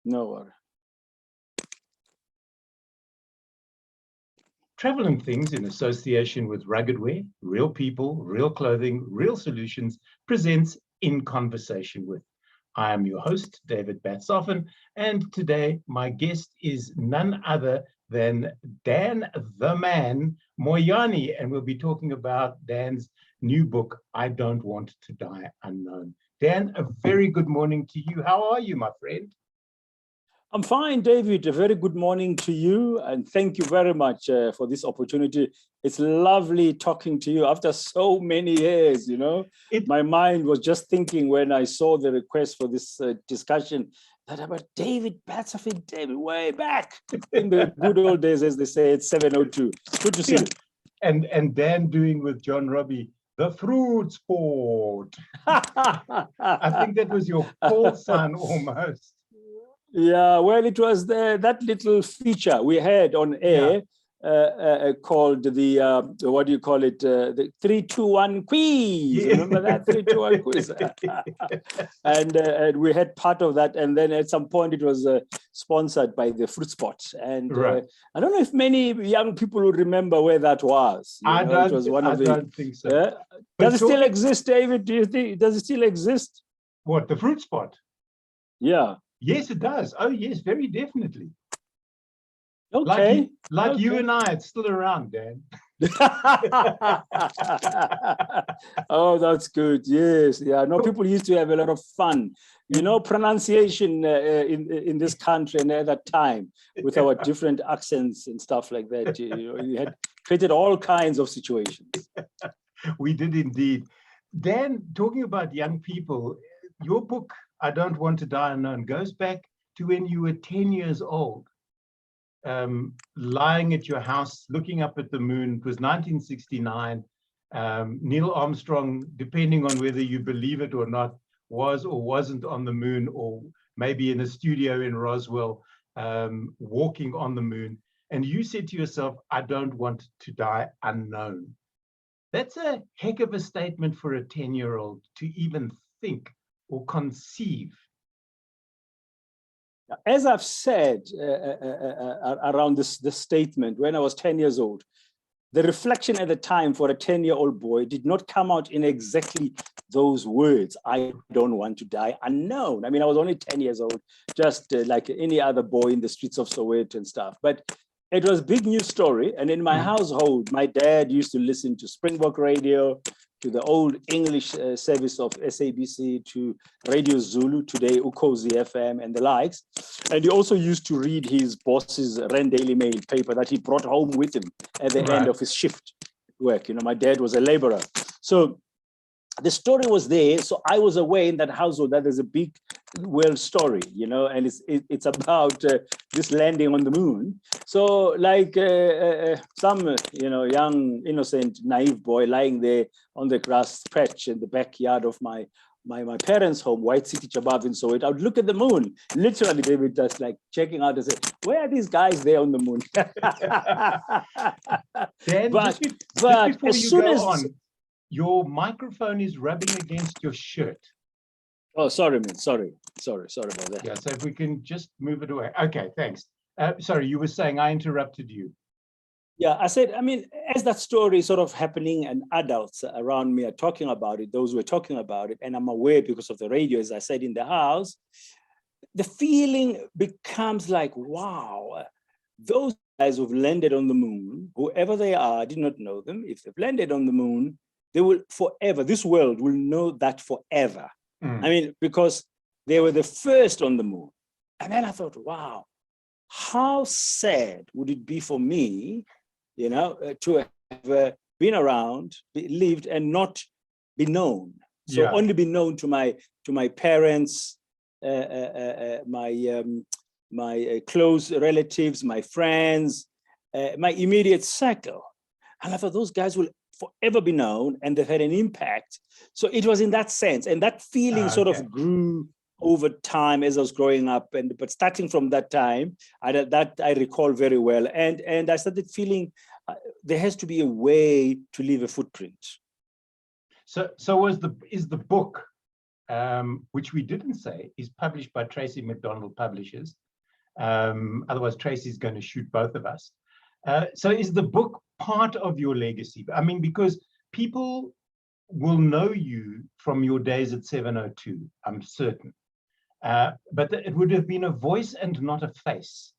No worry. Travel and Things, in association with Rugged Wear, Real People, Real Clothing, Real Solutions, presents In Conversation With. I am your host, David Batsoffen, and today my guest is none other than Dan the Man Moyane, and we'll be talking about Dan's new book, I Don't Want to Die Unknown. Dan, a very good morning to you. How are you, my friend? I'm fine, David. A very good morning to you, and thank you very much for this opportunity. It's lovely talking to you after so many years, you know. My mind was just thinking when I saw the request for this discussion that about David Batsoffen, David, way back in the good old days, as they say, it's 7:02. Good to see you. And Dan doing with John Robbie, the fruit sport. I think that was your call sign almost. Yeah, well, it was that little feature we had on air called the, what do you call it, the 3-2-1 quiz. Yeah. Remember that 3-2-1 quiz? And we had part of that. And then at some point it was sponsored by the Fruit Spot. And right. I don't know if many young people would remember where that was. I don't think so. Does it still exist, David? Do you think, does it still exist? What, the Fruit Spot? Yeah. Yes, it does. Oh, yes, very definitely. Okay. Like you and I, it's still around, Dan. Oh, that's good. Yes. Yeah. No, people used to have a lot of fun. You know, pronunciation in this country and at that time with our different accents and stuff like that. You had created all kinds of situations. We did indeed. Dan, talking about young people, your book, I Don't Want to Die Unknown, goes back to when you were 10 years old, lying at your house, looking up at the moon. It was 1969. Neil Armstrong, depending on whether you believe it or not, was or wasn't on the moon, or maybe in a studio in Roswell, walking on the moon. And you said to yourself, I don't want to die unknown. That's a heck of a statement for a 10-year-old to even think or conceive. As I've said around this statement, when I was 10 years old, the reflection at the time for a 10-year-old boy did not come out in exactly those words. I don't want to die unknown. I mean, I was only 10 years old, just like any other boy in the streets of Soweto and stuff. But it was a big news story. And in my household, my dad used to listen to Springbok Radio, to the old English service of SABC, to Radio Zulu, today Ukhozi FM and the likes. And he also used to read his boss's Rand Daily Mail paper that he brought home with him at the end of his shift work. You know, my dad was a laborer. So the story was there. So I was aware in that household that there's a big world story, you know, and it's about this landing on the moon. So like some, you know, young, innocent, naive boy lying there on the grass patch in the backyard of my parents' home, White City Chabab in Soweto, I would look at the moon, literally, David, just like checking out and say, where are these guys there on the moon? Dan, but just before as you soon go as on, your microphone is rubbing against your shirt. Oh, sorry, man. Sorry about that. Yeah, so if we can just move it away. Okay, thanks. Sorry, you were saying, I interrupted you. Yeah, I said, I mean, as that story is sort of happening and adults around me are talking about it, those who are talking about it, and I'm aware because of the radio, as I said, in the house, the feeling becomes like, wow, those guys who've landed on the moon, whoever they are, I did not know them. If they've landed on the moon, they will forever, this world will know that forever. I mean, because they were the first on the moon. And then I thought, wow, how sad would it be for me, you know, to have been around, lived, and not be known. So only be known to my parents, my close relatives, my friends, my immediate circle. And I thought those guys will forever be known, and they've had an impact. So it was in that sense, and that feeling sort of grew over time as I was growing up. But starting from that time, I recall very well, and I started feeling there has to be a way to leave a footprint. So is the book which we didn't say, is published by Tracey McDonald Publishers. Otherwise, Tracey's going to shoot both of us. So is the book part of your legacy? I mean, because people will know you from your days at 702, I'm certain. But it would have been a voice and not a face.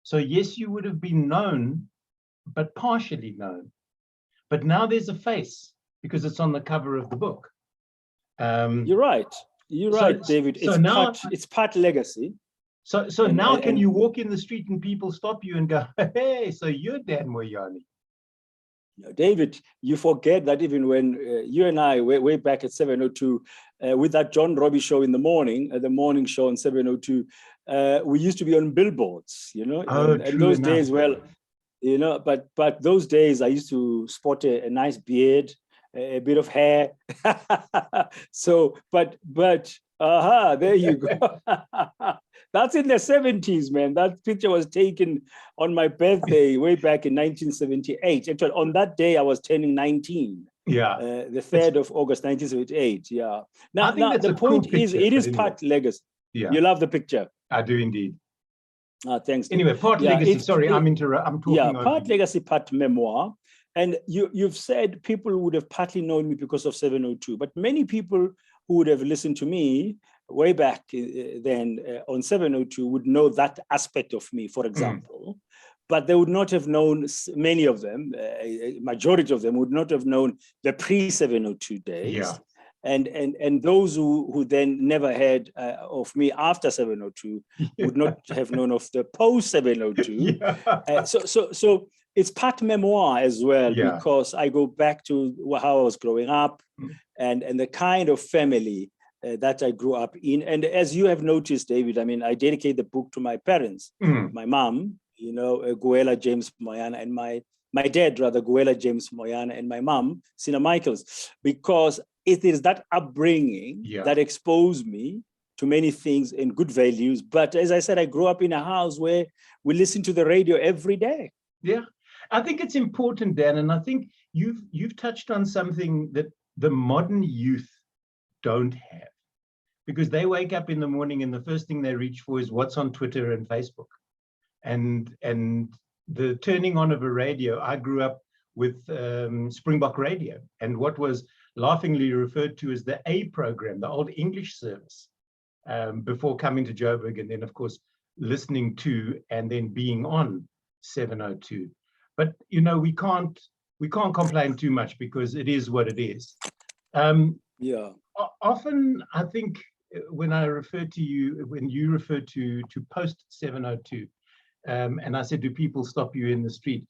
So yes, you would have been known, but partially known. But now there's a face because it's on the cover of the book. You're right. You're right, David. It's part legacy. So now can you walk in the street and people stop you and go, hey, so you're Dan Moyane? David, you forget that even when you and I, way back at 702, with that John Robbie show in the morning show on 702, we used to be on billboards, you know, and those days, well, you know, but those days I used to sport a nice beard, a bit of hair. So, but there you go. That's in the 70s, man. That picture was taken on my birthday way back in 1978. Actually, on that day, I was turning 19. Yeah. The 3rd of August, 1978. Yeah. Now the point is, it is part legacy. Yeah. You love the picture. I do indeed. Thanks. Anyway, part legacy. Sorry, I'm talking. Yeah, part legacy, part memoir. And you've said people would have partly known me because of 702, but many people who would have listened to me way back then on 702 would know that aspect of me, for example, but they would not have known, many of them, majority of them would not have known the pre-702 days. Yeah. And those who then never heard of me after 702 would not have known of the post-702. Yeah. So it's part memoir as well, because I go back to how I was growing up and the kind of family that I grew up in. And as you have noticed, David, I mean, I dedicate the book to my parents, my mom, you know, Guela James Moyane, and my dad, rather, Guela James Moyane, and my mom, Sina Michaels, because it is that upbringing that exposed me to many things and good values. But as I said, I grew up in a house where we listen to the radio every day. Yeah, I think it's important, Dan, and I think you've touched on something that the modern youth don't have, because they wake up in the morning and the first thing they reach for is what's on Twitter and Facebook, and the turning on of a radio. I grew up with Springbok Radio and what was laughingly referred to as the A program, the old English service, before coming to Joburg, and then of course listening to and then being on 702. But you know, we can't complain too much because it is what it is. Often I think when I refer to you, when you refer to post 702, and I said, do people stop you in the street?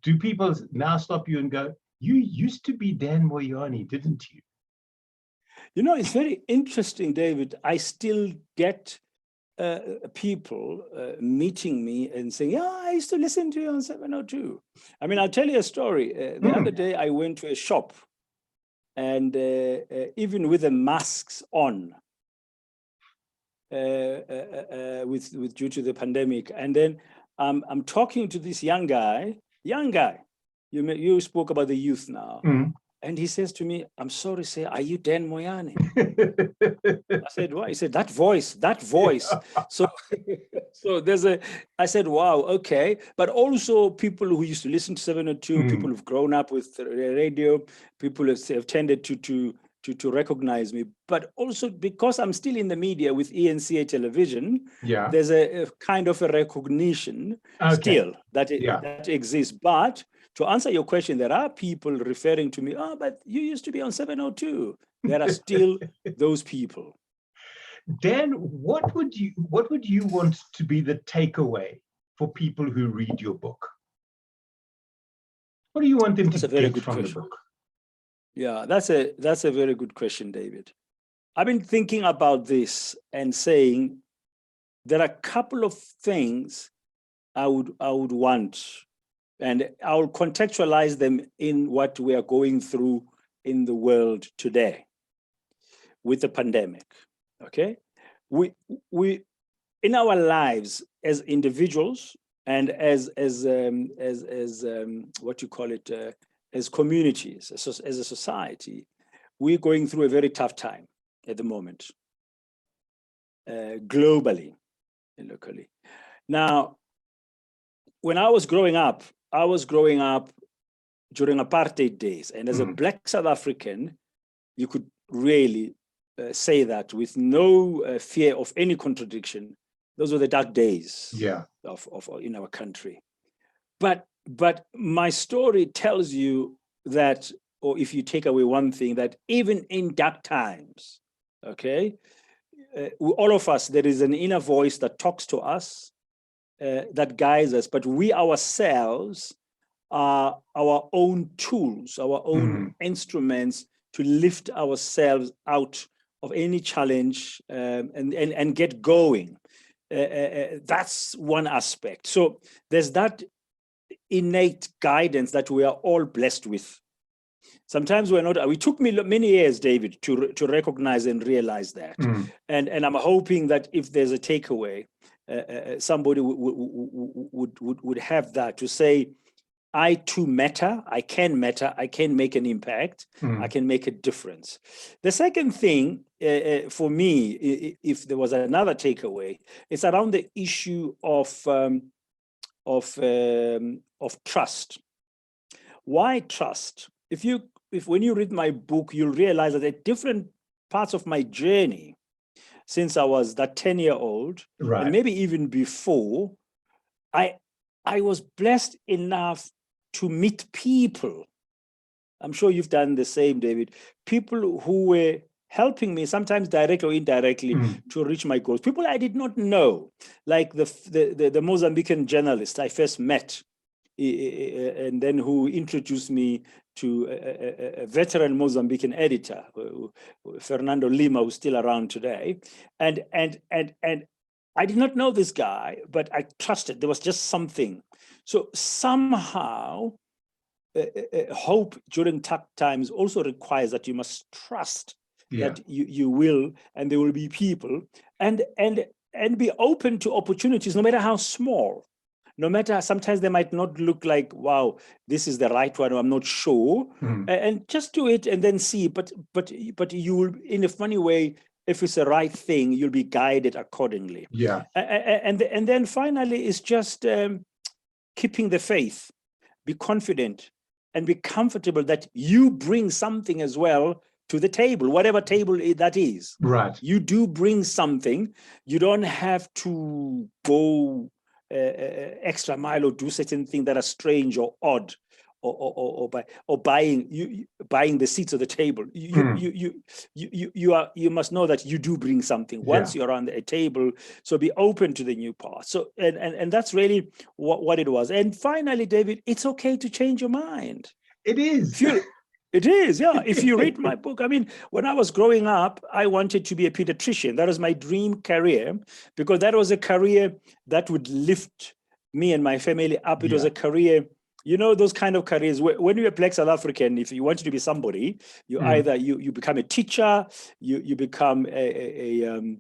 Do people now stop you and go, you used to be Dan Moyane, didn't you? You know, it's very interesting, David. I still get people meeting me and saying, yeah, I used to listen to you on 702. I mean, I'll tell you a story. The other day I went to a shop, and even with the masks on, due to the pandemic, and then I'm talking to this young guy. You spoke about the youth now, and he says to me, "I'm sorry, sir, are you Dan Moyane?" I said, "Why?" He said, "That voice." So I said, "Wow, okay." But also people who used to listen to 702, people who've grown up with radio, people who have tended to recognize me, but also because I'm still in the media with ENCA television, there's a kind of a recognition still that exists. But to answer your question, there are people referring to me, oh, but you used to be on 702. There are still those people. Dan, what would you want to be the takeaway for people who read your book? What do you want them to get from the book? Yeah, that's a very good question, David. I've been thinking about this and saying there are a couple of things I would want, and I'll contextualize them in what we are going through in the world today with the pandemic. Okay, we in our lives as individuals and as what you call it. As communities, as a society, we're going through a very tough time. at the moment, globally and locally. Now, when I was growing up during apartheid days, and as a Black South African, you could really say that with no fear of any contradiction. Those were the dark days of in our country. But my story tells you that, or if you take away one thing, that even in dark times, okay, all of us, there is an inner voice that talks to us, that guides us, but we ourselves are our own tools, our own instruments to lift ourselves out of any challenge and get going. That's one aspect. So there's that innate guidance that we are all blessed with. Sometimes we're not. It took me many years, David, to recognize and realize that. And I'm hoping that if there's a takeaway, somebody would have that, to say, I too matter, I can make an impact, I can make a difference. The second thing for me, if there was another takeaway, it's around the issue of trust. Why trust? If when you read my book, you'll realize that at different parts of my journey, since I was that 10-year-old, and maybe even before, I was blessed enough to meet people. I'm sure you've done the same, David. People who were helping me, sometimes directly or indirectly, to reach my goals. People I did not know, like the Mozambican journalist I first met, and then who introduced me to a veteran Mozambican editor, Fernando Lima, who's still around today. And I did not know this guy, but I trusted. There was just something. So somehow, hope during tough times also requires that you must trust that you will, and there will be people, and be open to opportunities, no matter how small. No matter, sometimes they might not look like, wow, this is the right one, or I'm not sure, and just do it and then see. But you will, in a funny way, if it's the right thing, you'll be guided accordingly. And then finally, it's just keeping the faith, be confident, and be comfortable that you bring something as well to the table, whatever table that is. You do bring something. You don't have to go extra mile or do certain things that are strange or odd, or buying the seats of the table. You must know that you do bring something once you're on a table. So be open to the new path. So and that's really what it was. And finally, David, it's okay to change your mind. It is. It is, yeah. If you read my book, I mean, when I was growing up, I wanted to be a pediatrician. That was my dream career, because that was a career that would lift me and my family up. It was a career, you know, those kind of careers. When you're a Black South African, if you wanted to be somebody, you either you become a teacher, you become a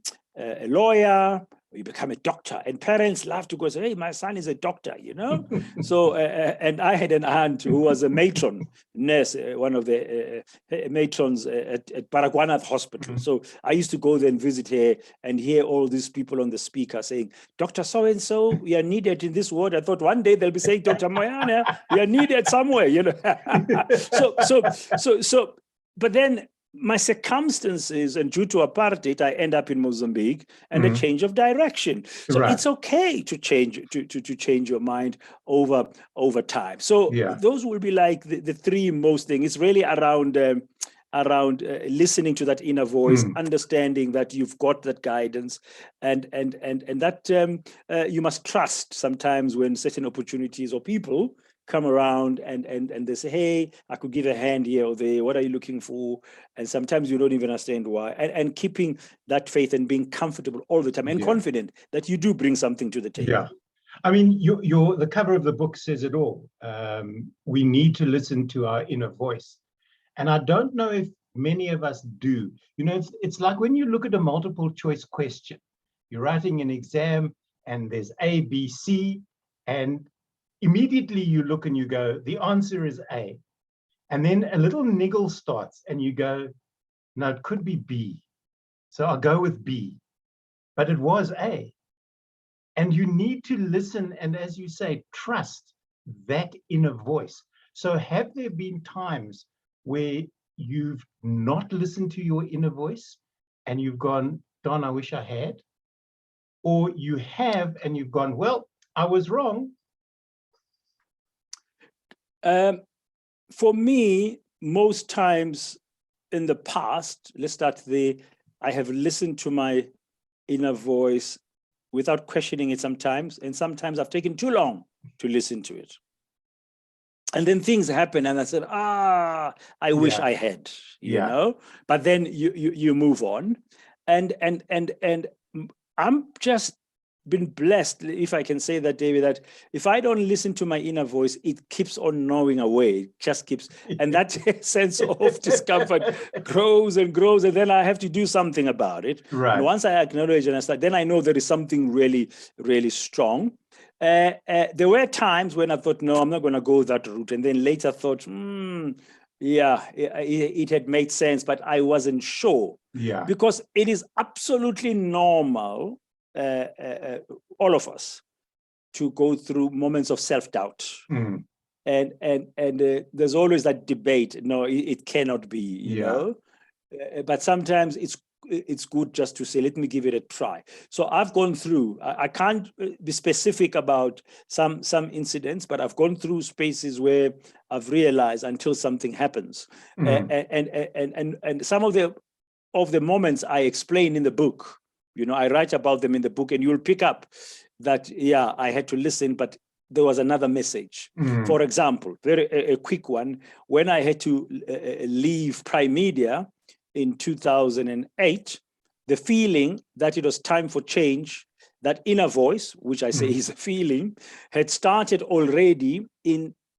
lawyer, you become a doctor, and parents love to go say, hey, my son is a doctor, you know? So, and I had an aunt who was a matron, nurse, one of the matrons at Baragwanath Hospital. So I used to go there and visit her and hear all these people on the speaker saying, Dr. So-and-so, we are needed in this ward. I thought one day they'll be saying, Dr. Moyane, we are needed somewhere, you know? So, but then my circumstances, and due to apartheid, I end up in Mozambique, and a change of direction. So it's okay to change your mind over time. So those will be like the three most things. It's really around listening to that inner voice, understanding that you've got that guidance, and that you must trust sometimes when certain opportunities or people come around and they say, hey, I could give a hand here or there, what are you looking for? And sometimes you don't even understand why. And keeping that faith and being comfortable all the time and confident that you do bring something to the table. I mean, the cover of the book says it all. We need to listen to our inner voice. And I don't know if many of us do. You know, it's like when you look at a multiple choice question, you're writing an exam and there's A, B, C, and immediately you look and you go, the answer is A. And then a little niggle starts and you go, no, it could be B. So I'll go with B, but it was A. And you need to listen and, as you say, trust that inner voice. So have there been times where you've not listened to your inner voice and you've gone, Don, I wish I had? Or you have and you've gone, well, I was wrong? For me, most times in the past, let's start there, I have listened to my inner voice without questioning it sometimes, and sometimes I've taken too long to listen to it. And then things happen, and I said, I wish I had, you know. But then you move on, and I'm just been blessed, if I can say that, David, that if I don't listen to my inner voice, it keeps on gnawing away. It just keeps, and that sense of discomfort grows and grows, and then I have to do something about it. Right. And once I acknowledge and I start, then I know there is something really, really strong. There were times when I thought, no, I'm not going to go that route. And then later thought, it had made sense, but I wasn't sure. Yeah. Because it is absolutely normal, all of us, to go through moments of self-doubt. Mm. And there's always that debate. No, it cannot be, you know. But sometimes it's good just to say, let me give it a try. So I've gone through, I can't be specific about some incidents, but I've gone through spaces where I've realized until something happens. And some of the moments I explain in the book, you know, I write about them in the book, and you'll pick up that, I had to listen, but there was another message. For example, a quick one, when I had to leave Prime Media in 2008, the feeling that it was time for change, that inner voice, which I say is a feeling, had started already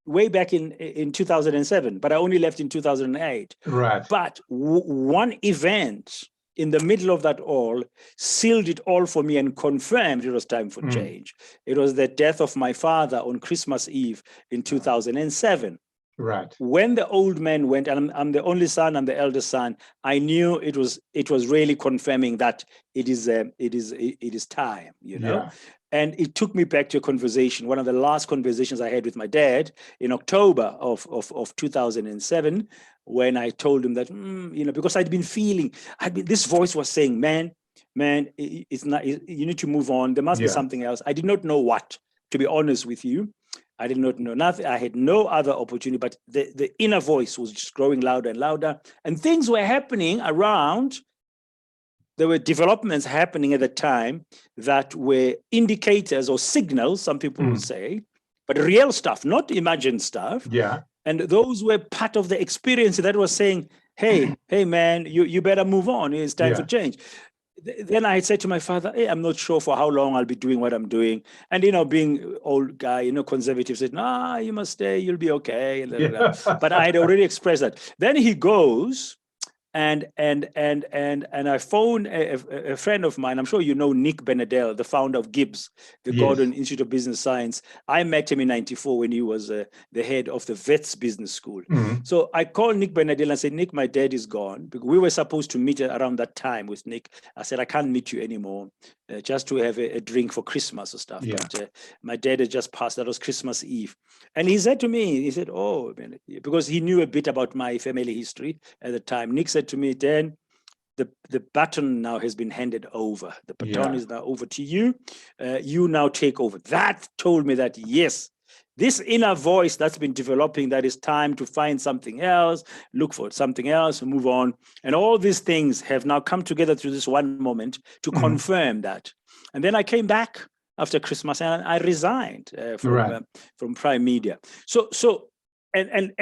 way back in 2007, but I only left in 2008. Right. But one event in the middle of that all sealed it all for me and confirmed it was time for change. It was the death of my father on Christmas Eve in 2007. Right. When the old man went, and I'm the only son, I'm the eldest son, I knew it was really confirming that it is time, you know. Yeah. And it took me back to a conversation, one of the last conversations I had with my dad in October of 2007, when I told him that, you know, because I'd been feeling, this voice was saying, man, it's not, you need to move on. There must be something else. I did not know what, to be honest with you. I did not know nothing. I had no other opportunity, but the inner voice was just growing louder and louder, and things were happening around. There were developments happening at the time that were indicators or signals, some people would say, but real stuff, not imagined stuff. Yeah. And those were part of the experience that was saying, hey, man, you better move on. It's time for change. Then I said to my father, hey, I'm not sure for how long I'll be doing what I'm doing. And, you know, being old guy, you know, conservative, said, nah, you must stay, you'll be okay. But I had already expressed that. Then he goes, and I phoned a friend of mine. I'm sure you know Nick Benadell, the founder of Gibbs, the Gordon Institute of Business Science. I met him in '94 when he was the head of the Vets Business School. So I called Nick Benadell and said, Nick, my dad is gone. Because we were supposed to meet around that time with Nick. I said, I can't meet you anymore, just to have a drink for Christmas or stuff. But my dad had just passed. That was Christmas Eve. And he said to me, he said, oh, man, because he knew a bit about my family history at the time. Nick said to me, Dan, the baton now has been handed over. The baton is now over to you. You now take over. That told me that, yes, this inner voice that's been developing, that is time to find something else, look for something else, move on. And all these things have now come together through this one moment to confirm that. And then I came back after Christmas and I resigned from Prime Media. So and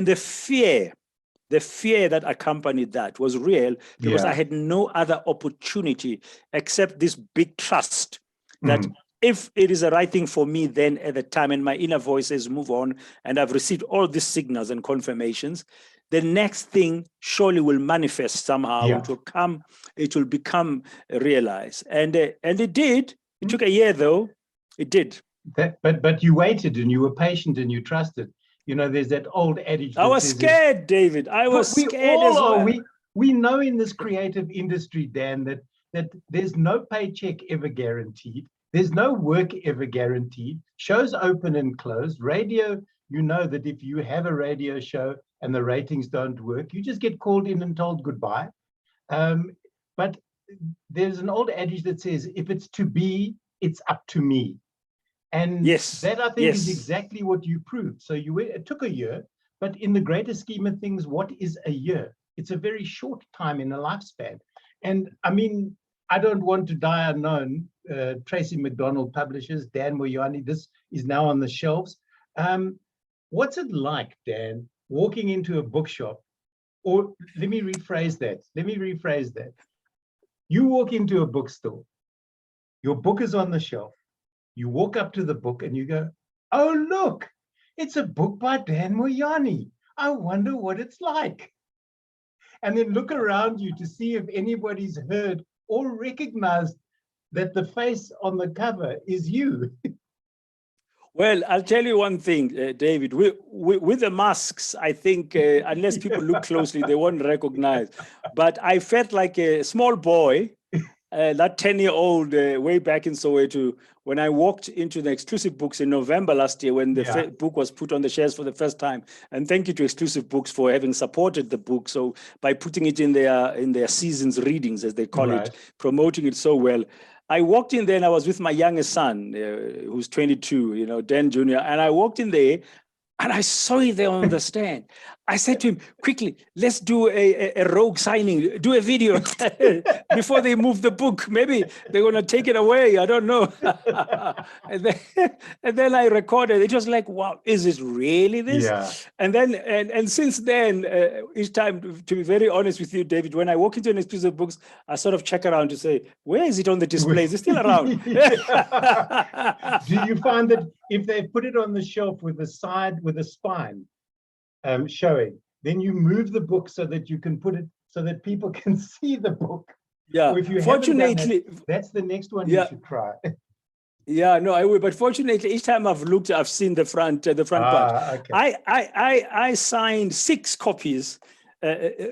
the fear that accompanied that was real, because I had no other opportunity except this big trust that if it is the right thing for me then at the time, and my inner voice says move on, and I've received all these signals and confirmations, the next thing surely will manifest somehow. It will come, it will become realized. And it did. It took a year though. It did. But you waited and you were patient and you trusted. You know, there's that old adage. I was scared, David. I was scared as well. We know in this creative industry, Dan, that there's no paycheck ever guaranteed. There's no work ever guaranteed. Shows open and close. Radio, you know that if you have a radio show and the ratings don't work, you just get called in and told goodbye. But there's an old adage that says, if it's to be, it's up to me. And that, I think, is exactly what you proved. So it took a year, but in the greater scheme of things, what is a year? It's a very short time in a lifespan. And I mean, I don't want to die unknown. Tracey McDonald Publishers, Dan Moyane, this is now on the shelves. What's it like, Dan, walking into a bookshop? Or let me rephrase that. You walk into a bookstore, your book is on the shelf. You walk up to the book and you go, oh, look, it's a book by Dan Moyane. I wonder what it's like. And then look around you to see if anybody's heard or recognized that the face on the cover is you. Well, I'll tell you one thing, David. With the masks, I think unless people look closely, they won't recognize. But I felt like a small boy, that 10-year-old way back in Soweto, when I walked into the Exclusive Books in November last year, when the book was put on the shelves for the first time. And thank you to Exclusive Books for having supported the book. So by putting it in their season's readings, as they call it, promoting it so well. I walked in there and I was with my youngest son, who's 22, Dan Jr. And I walked in there and I saw it there on the stand. I said to him, quickly, let's do a rogue signing, do a video before they move the book. Maybe they're going to take it away. I don't know. and then I recorded. It was like, wow, is this really this? Yeah. And then, and since then, each time, to be very honest with you, David, when I walk into an Exclusive Books, I sort of check around to say, where is it on the display? Is it still around? Do you find that if they put it on the shelf with a spine, showing, then you move the book so that you can put it so that people can see the book? Yeah, or if you fortunately, that's the next one you should try. Yeah, no, I will. But fortunately, each time I've looked, I've seen the front part. Okay. I signed 6 copies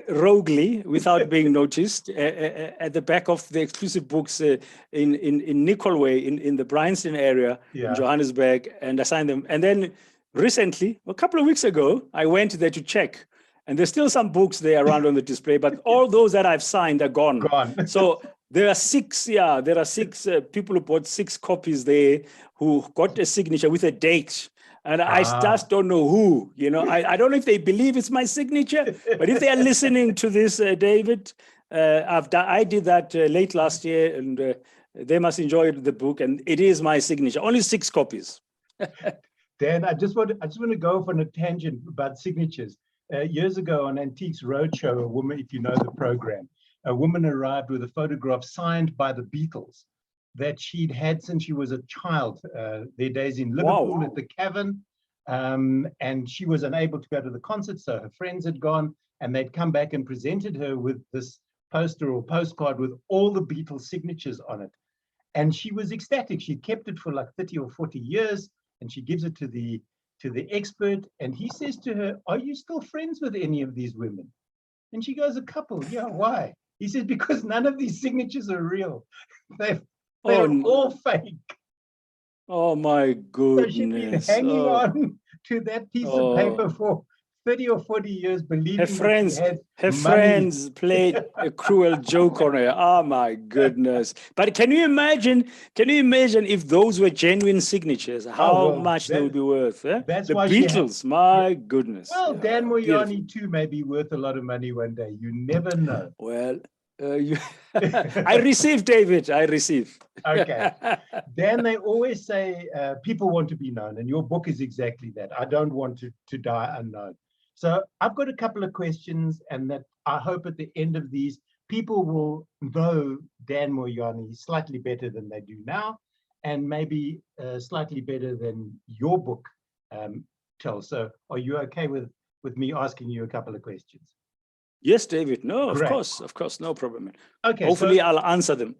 roguely without being noticed at the back of the Exclusive Books in Nicholway in the Bryanston area in Johannesburg, and I signed them. And then recently, a couple of weeks ago, I went there to check, and there's still some books there around on the display, but all those that I've signed are gone. So there are 6, people who bought 6 copies there who got a signature with a date. And I just don't know who, I don't know if they believe it's my signature, but if they are listening to this, David, I did that late last year, and they must enjoy the book, and it is my signature. Only 6 copies. Dan, I just want to go off on a tangent about signatures. Years ago on Antiques Roadshow, a woman, if you know the program, a woman arrived with a photograph signed by the Beatles that she'd had since she was a child, their days in Liverpool at the Cavern. And she was unable to go to the concert, so her friends had gone, and they'd come back and presented her with this poster or postcard with all the Beatles signatures on it. And she was ecstatic. She kept it for like 30 or 40 years, and she gives it to the expert, and he says to her, are you still friends with any of these women? And she goes, a couple. Yeah, why? He says, because none of these signatures are real. They're all fake. Oh my goodness. So she'd been hanging on to that piece of paper for 30 or 40 years, believing her friends played a cruel joke on her. Oh my goodness. But can you imagine if those were genuine signatures, how much they would be worth? Eh? That's the why Beatles, my goodness. Well, Dan Moyane too may be worth a lot of money one day. You never know. Well, I receive, David. I receive. Okay. Dan, they always say people want to be known, and your book is exactly that. I don't want to die unknown. So I've got a couple of questions, and that I hope at the end of these, people will know Dan Moyane slightly better than they do now, and maybe slightly better than your book tells. So are you okay with me asking you a couple of questions? Yes, David. No, Great. Of course, no problem. Okay. Hopefully, I'll answer them.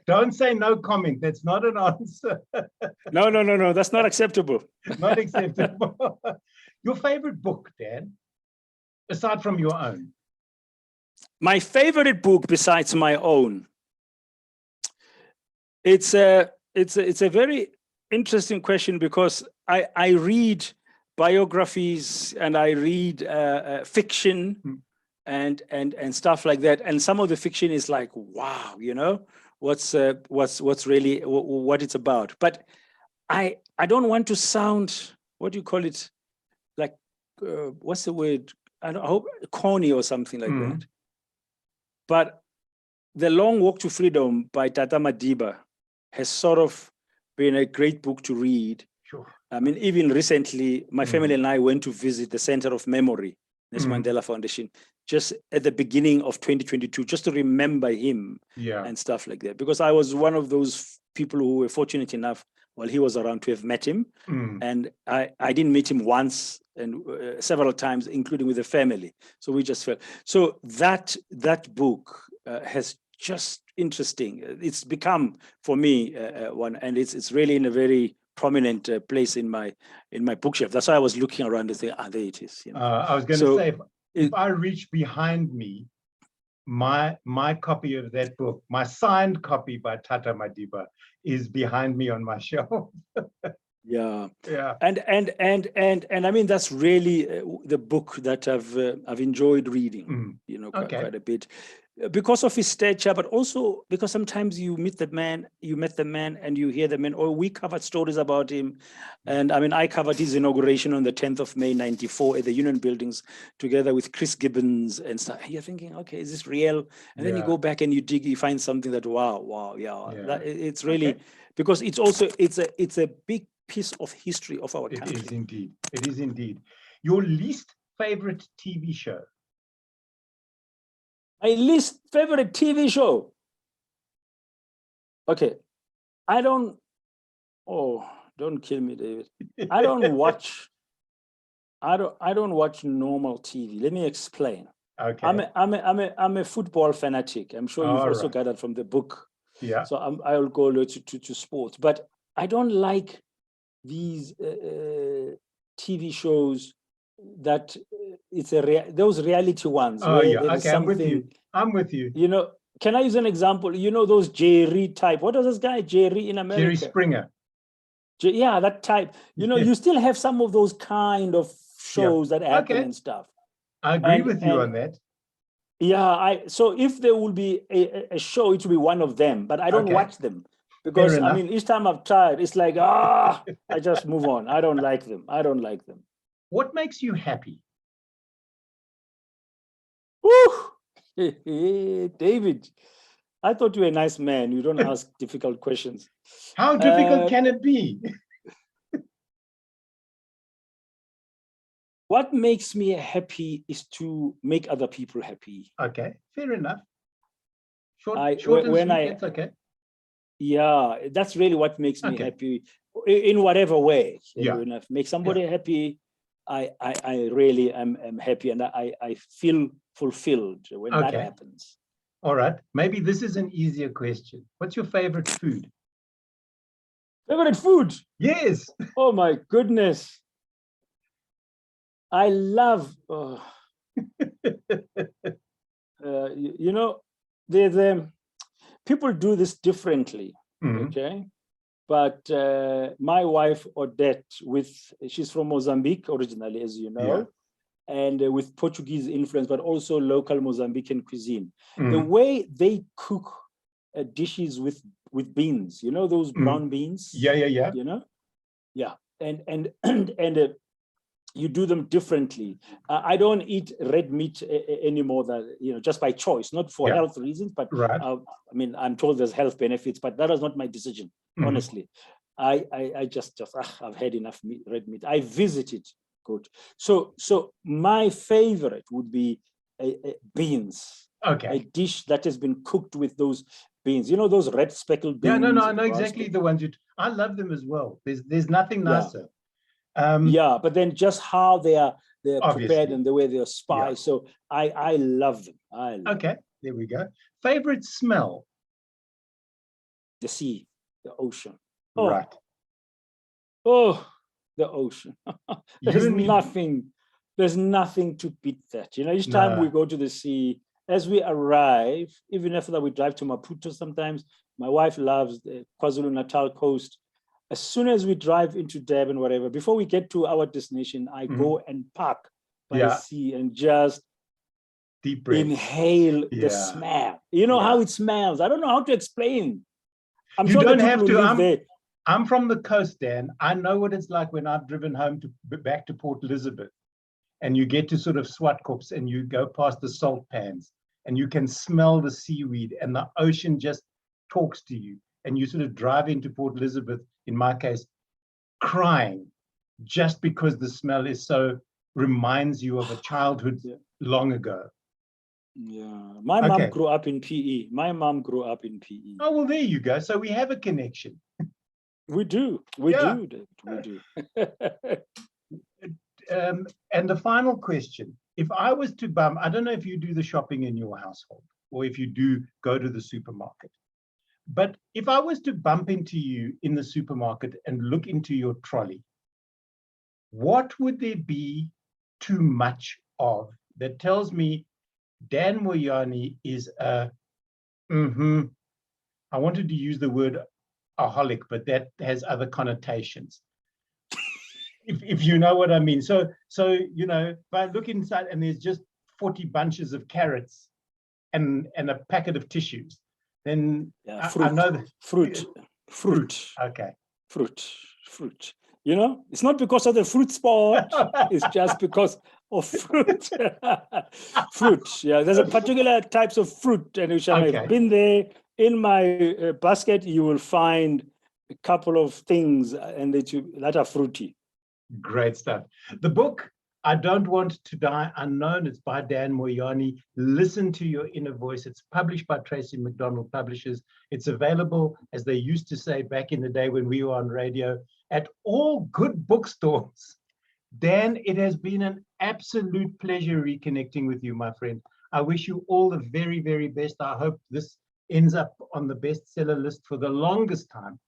Don't say no comment. That's not an answer. No. That's not acceptable. Not acceptable. Your favorite book, Dan, aside from your own? My favorite book besides my own. It's a very interesting question, because I read biographies and I read fiction and stuff like that. And some of the fiction is like, wow, you know, what's really what it's about. But I don't want to sound, what do you call it? Like, what's the word? I hope corny or something like that. But The Long Walk to Freedom by Tata Madiba has sort of been a great book to read. Sure. I mean, even recently, my family and I went to visit the Center of Memory, Nelson Mandela Foundation, just at the beginning of 2022, just to remember him and stuff like that. Because I was one of those people who were fortunate enough while he was around to have met him. And I didn't meet him once and several times, including with the family. So we just felt, so that book has just interesting. It's become for me one, and it's really in a very prominent place in my bookshelf. That's why I was looking around and saying, there it is. You know? I was going to say, if I reach behind me, my copy of that book, my signed copy by Tata Madiba, is behind me on my shelf. Yeah. And I mean, that's really the book that I've enjoyed reading. You know, quite a bit, because of his stature, but also because sometimes you met the man and you hear the man, or we covered stories about him. And I mean, I covered his inauguration on the 10th of May, 94 at the Union Buildings together with Chris Gibbons and stuff. You're thinking, okay, is this real? And then you go back and you dig, you find something that, wow, it's really, because it's also, it's a big piece of history of our country. It is indeed. Your least favorite TV show? My least favorite TV show. Okay, don't kill me, David. I don't watch normal TV. Let me explain. Okay. I'm a football fanatic. I'm sure you've also gathered from the book. Yeah. So I'll go to sports, but I don't like these TV shows that those reality ones. Okay, I'm with you. You know, can I use an example? You know, those Jerry type. What was this guy, Jerry in America? Jerry Springer. Yeah, that type. You know, you still have some of those kind of shows that happen and stuff. I agree with you on that. Yeah, so if there will be a show, it will be one of them, but I don't watch them. Because I mean, each time I've tried, it's like, I just move on. I don't like them. What makes you happy? David, I thought you were a nice man. You don't ask difficult questions. How difficult can it be? What makes me happy is to make other people happy. Okay, fair enough. Short and sweet, it's okay. Yeah, that's really what makes me happy in whatever way. Yeah. When I make somebody happy, I really am happy, and I feel fulfilled when that happens. All right. Maybe this is an easier question. What's your favorite food? Favorite food? Yes. Oh my goodness. I love, you know, people do this differently, okay? But my wife, Odette, she's from Mozambique originally, as you know, and with Portuguese influence, but also local Mozambican cuisine. The way they cook dishes with beans, you know, those brown beans? Yeah. You know? Yeah, and you do them differently. I don't eat red meat anymore, just by choice, not for health reasons, but I mean, I'm told there's health benefits, but that was not my decision, honestly. I just I've had enough red meat. I visited, good. So my favorite would be beans. Okay. A dish that has been cooked with those beans, you know, those red speckled beans. Yeah, no, I know exactly the ones I love them as well. There's nothing nicer. Yeah, but then just how they're prepared and the way they're spiced. So I love them. Okay, there we go. Favorite smell? The sea, the ocean. Right. Oh, the ocean. There's nothing to beat that. You know, each time we go to the sea, as we arrive, even after we drive to Maputo sometimes, my wife loves the KwaZulu-Natal coast. As soon as we drive into Durban, whatever, before we get to our destination, I go and park by the sea and just deep breath. Inhale the smell. You know how it smells. I don't know how to explain. I'm sure don't the have people to. who live there. I'm from the coast, Dan. I know what it's like when I've driven home back to Port Elizabeth, and you get to sort of Swartkops and you go past the salt pans and you can smell the seaweed and the ocean just talks to you, and you sort of drive into Port Elizabeth, in my case, crying just because the smell is so reminds you of a childhood long ago. Yeah, my mom grew up in PE. My mom grew up in PE. Oh, well, there you go. So we have a connection. We do. We do. We do. And the final question, if I was to bump, I don't know if you do the shopping in your household or if you do go to the supermarket, but if I was to bump into you in the supermarket and look into your trolley, what would there be too much of that tells me Dan Moyane is a, I wanted to use the word aholic, but that has other connotations. If you know what I mean. So you know, if I look inside and there's just 40 bunches of carrots and a packet of tissues, then I know that fruit. Okay. Fruit. You know, it's not because of the fruit spot. It's just because of fruit. Fruit. Yeah, there's a particular types of fruit, and which I have been there. In my basket, you will find a couple of things, and that are fruity. Great stuff. The book, I Don't Want to Die Unknown, it's by Dan Moyane. Listen to your inner voice. It's published by Tracey McDonald Publishers. It's available, as they used to say back in the day when we were on radio, at all good bookstores. Dan, it has been an absolute pleasure reconnecting with you, my friend. I wish you all the very, very best. I hope this ends up on the bestseller list for the longest time.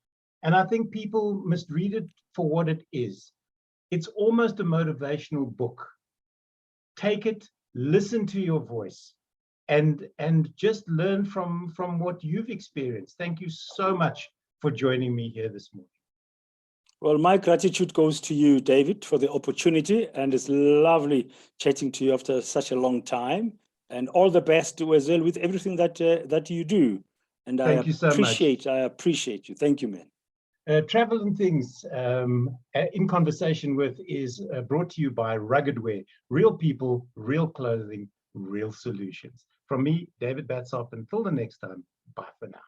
And I think people must read it for what it is. It's almost a motivational book. Take it, listen to your voice, and just learn from what you've experienced. Thank you so much for joining me here this morning. Well, my gratitude goes to you, David, for the opportunity, and it's lovely chatting to you after such a long time. And all the best as well with everything that you do. And Thank you so much. I appreciate you. Thank you, man. Travel and Things in Conversation With is brought to you by Rugged Wear. Real people, real clothing, real solutions. From me, David Batsoff, until the next time, bye for now.